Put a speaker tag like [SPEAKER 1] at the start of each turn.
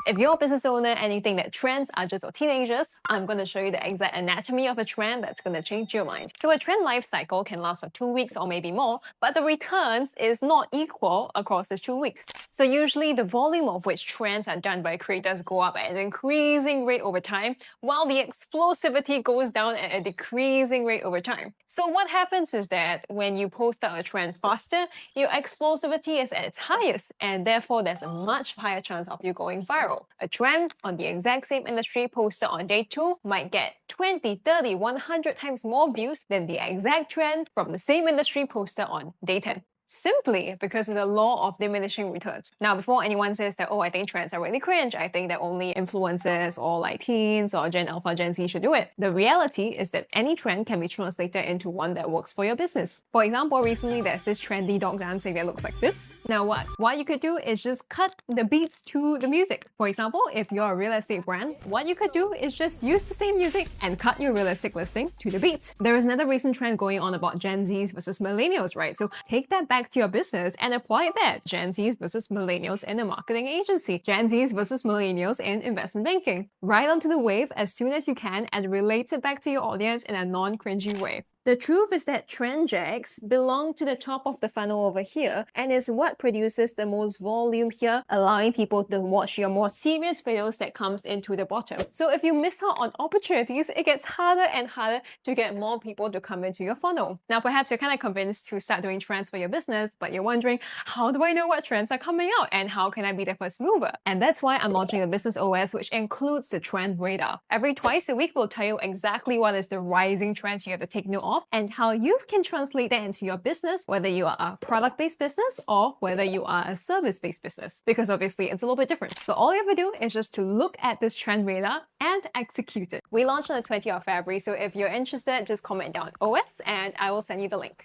[SPEAKER 1] If you're a business owner and you think that trends are just for teenagers, I'm going to show you the exact anatomy of a trend that's going to change your mind. So a trend life cycle can last for 2 weeks or maybe more, but the returns is not equal across the 2 weeks. So usually the volume of which trends are done by creators go up at an increasing rate over time, while the explosivity goes down at a decreasing rate over time. So what happens is that when you post out a trend faster, your explosivity is at its highest, and therefore there's a much higher chance of you going viral. A trend on the exact same industry posted on day 2 might get 20, 30, 100 times more views than the exact trend from the same industry posted on day 10. Simply because of the law of diminishing returns. Now, before anyone says that, oh, I think trends are really cringe, I think that only influencers or like teens or Gen Alpha, Gen Z should do it. The reality is that any trend can be translated into one that works for your business. For example, recently there's this trendy dog dancing that looks like this. Now what you could do is just cut the beats to the music. For example, if you're a real estate brand, what you could do is just use the same music and cut your real estate listing to the beat. There is another recent trend going on about Gen Zs versus millennials, right? So take that back to your business and apply that. Gen Zs versus millennials in a marketing agency. Gen Zs versus millennials in investment banking. Ride onto the wave as soon as you can and relate it back to your audience in a non-cringy way. The truth is that trend jacks belong to the top of the funnel over here and is what produces the most volume here, allowing people to watch your more serious videos that comes into the bottom. So if you miss out on opportunities, it gets harder and harder to get more people to come into your funnel. Now, perhaps you're kind of convinced to start doing trends for your business, but you're wondering, how do I know what trends are coming out and how can I be the first mover? And that's why I'm launching a business OS, which includes the trend radar. Every twice a week, we'll tell you exactly what is the rising trends you have to take note of and how you can translate that into your business, whether you are a product-based business or whether you are a service-based business, because obviously it's a little bit different. So all you have to do is just to look at this trend radar and execute it. We launched on the 20th of February, so if you're interested, just comment down OS and I will send you the link.